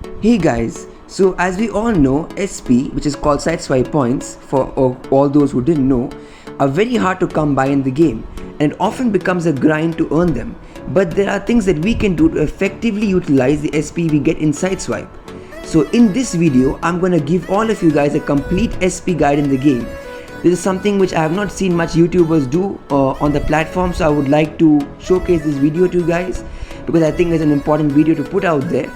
Hey guys, so as we all know, SP, which is called Sideswipe points, for all those who didn't know, are very hard to come by in the game and it often becomes a grind to earn them. But there are things that we can do to effectively utilize the SP we get in Sideswipe. So in this video, I'm gonna give all of you guys a complete SP guide in the game. This is something which I have not seen much YouTubers do on the platform, so I would like to showcase this video to you guys because I think it's an important video to put out there.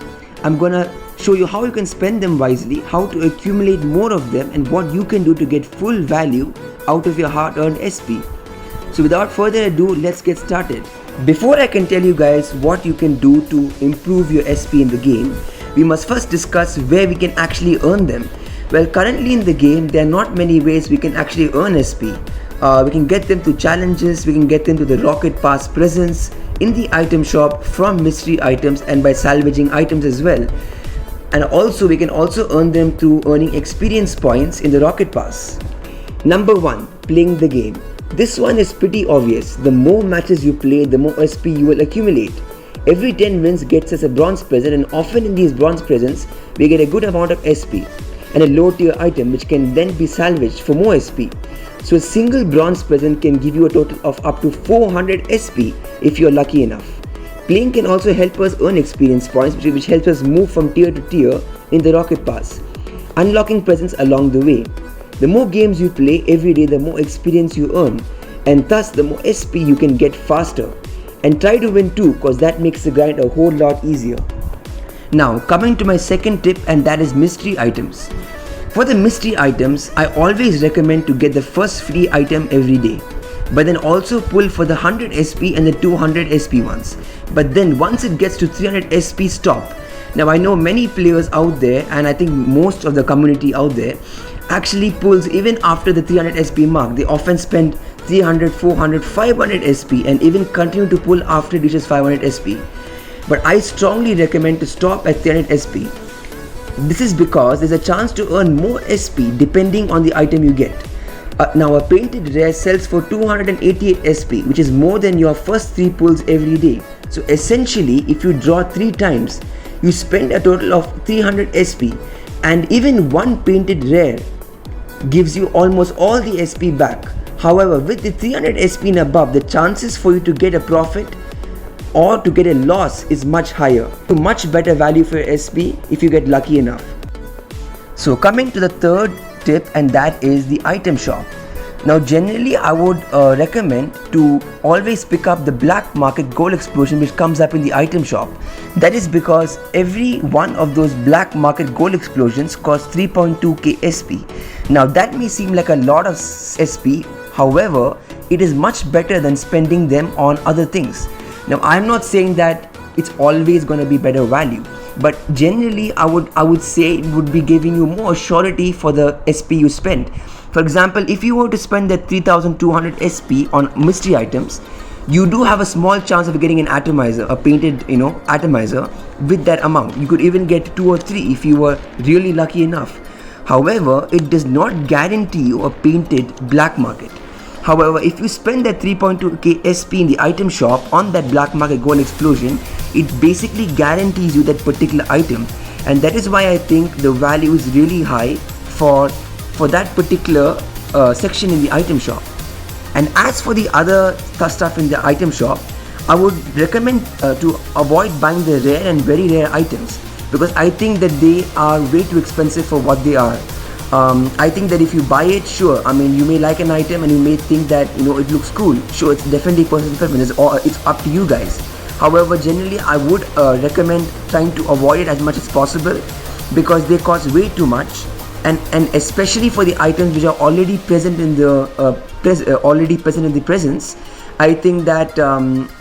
I'm gonna show you how you can spend them wisely, how to accumulate more of them, and what you can do to get full value out of your hard-earned SP. So without further ado, let's get started. Before I can tell you guys what you can do to improve your SP in the game, we must first discuss where we can actually earn them. Well, currently in the game, there are not many ways we can actually earn SP. We can get them through challenges, we can get them to the Rocket Pass presents, in the item shop, from mystery items, and by salvaging items as well. And also we can also earn them through earning experience points in the Rocket Pass. Number 1. Playing the game. This one is pretty obvious. The more matches you play, the more SP you will accumulate. Every 10 wins gets us a bronze present, and often in these bronze presents we get a good amount of SP and a low tier item which can then be salvaged for more SP. So a single bronze present can give you a total of up to 400 SP if you're lucky enough. Playing can also help us earn experience points, which helps us move from tier to tier in the Rocket Pass, unlocking presents along the way. The more games you play every day, the more experience you earn, and thus the more SP you can get faster. And try to win too, cause that makes the grind a whole lot easier. Now coming to my second tip, and that is mystery items. For the mystery items, I always recommend to get the first free item every day, but then also pull for the 100 SP and the 200 SP ones. But then once it gets to 300 SP, stop. Now I know many players out there, and I think most of the community out there actually pulls even after the 300 SP mark. They often spend 300, 400, 500 SP and even continue to pull after it reaches 500 SP. But I strongly recommend to stop at 300 SP. This is because there's a chance to earn more SP depending on the item you get. Now a painted rare sells for 288 SP, which is more than your first 3 pulls every day. So essentially, if you draw 3 times, you spend a total of 300 SP, and even one painted rare gives you almost all the SP back. However, with the 300 SP and above, the chances for you to get a profit or to get a loss is much higher. So much better value for your SP if you get lucky enough. So coming to the third tip, and that is the item shop. Now generally I would recommend to always pick up the black market gold explosion which comes up in the item shop. That is because every one of those black market gold explosions costs 3.2k SP. Now that may seem like a lot of SP, however it is much better than spending them on other things. Now I'm not saying that it's always going to be better value, but generally I would say it would be giving you more surety for the SP you spend. For example, if you were to spend that 3200 SP on mystery items, you do have a small chance of getting an atomizer, a painted atomizer with that amount. You could even get 2 or 3 if you were really lucky enough. However, it does not guarantee you a painted black market. However, if you spend that 3.2k SP in the item shop on that black market gold explosion, it basically guarantees you that particular item, and that is why I think the value is really high for that particular section in the item shop. And as for the other stuff in the item shop, I would recommend to avoid buying the rare and very rare items, because I think that they are way too expensive for what they are. I think that if you buy it, sure, I mean you may like an item and you may think that it looks cool. Sure, it's definitely personal preference, or it's up to you guys. However, generally I would recommend trying to avoid it as much as possible, because they cost way too much, and especially for the items which are already present in the presents. I think that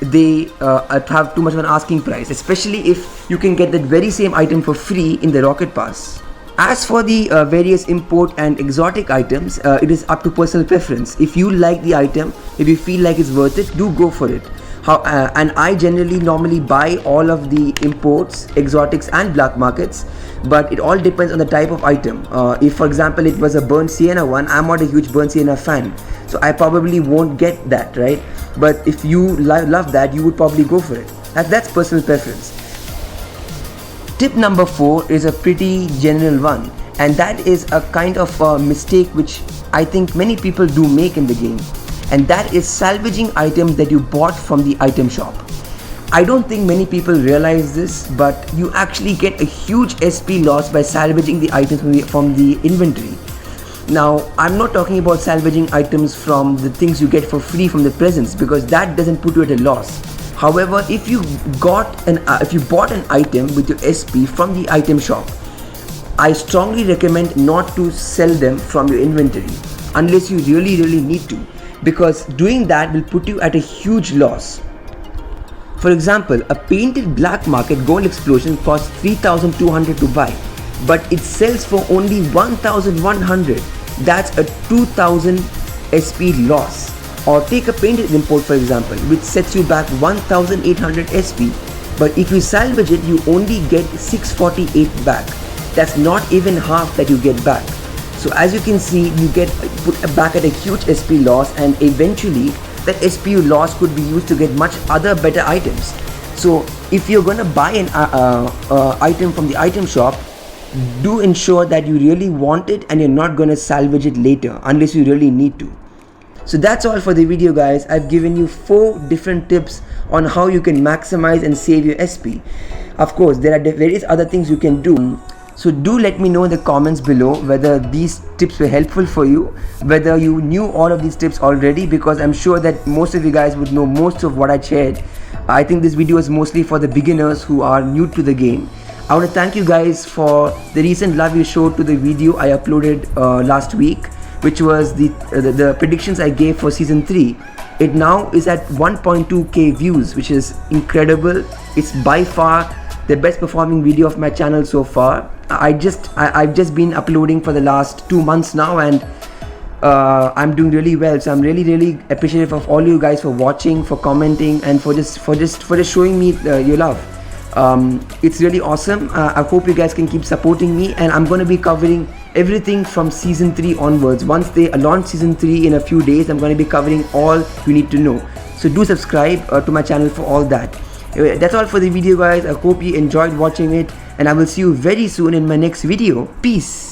they have too much of an asking price, especially if you can get that very same item for free in the Rocket Pass. As for the various import and exotic items, it is up to personal preference. If you like the item, if you feel like it's worth it, do go for it. And I generally normally buy all of the imports, exotics and black markets, but it all depends on the type of item. If for example it was a burnt sienna one, I'm not a huge burnt sienna fan, so I probably won't get that, right? But if you love that, you would probably go for it. That's personal preference. Tip number 4 is a pretty general one, and that is a kind of a mistake which I think many people do make in the game, and that is salvaging items that you bought from the item shop. I don't think many people realize this, but you actually get a huge SP loss by salvaging the items from the inventory. Now, I'm not talking about salvaging items from the things you get for free from the presents, because that doesn't put you at a loss. However, if you bought an item with your SP from the item shop, I strongly recommend not to sell them from your inventory unless you really need to, because doing that will put you at a huge loss. For example, a painted black market gold explosion costs 3,200 to buy, but it sells for only 1,100. That's a 2,000 SP loss. Or take a painted import for example, which sets you back 1,800 SP, but if you salvage it, you only get 648 back. That's not even half that you get back. So as you can see, you get put back at a huge SP loss, and eventually that SP loss could be used to get much other better items. So if you're gonna buy an item from the item shop, do ensure that you really want it and you're not gonna salvage it later unless you really need to. So that's all for the video, guys. I've given you 4 different tips on how you can maximize and save your SP. Of course, there are various other things you can do. So do let me know in the comments below whether these tips were helpful for you, whether you knew all of these tips already, because I'm sure that most of you guys would know most of what I shared. I think this video is mostly for the beginners who are new to the game. I want to thank you guys for the recent love you showed to the video I uploaded last week, which was the predictions I gave for season 3. It now is at 1.2k views, which is incredible. It's by far the best performing video of my channel so far. I've just been uploading for the last 2 months now, and I'm doing really well. So I'm really appreciative of all you guys for watching, for commenting, and for just showing me your love. It's really awesome. I hope you guys can keep supporting me, and I'm going to be covering everything from season 3 onwards. Once they launch season 3 in a few days, I'm going to be covering all you need to know. So do subscribe to my channel for all that. Anyway, that's all for the video, guys. I hope you enjoyed watching it, and I will see you very soon in my next video. Peace.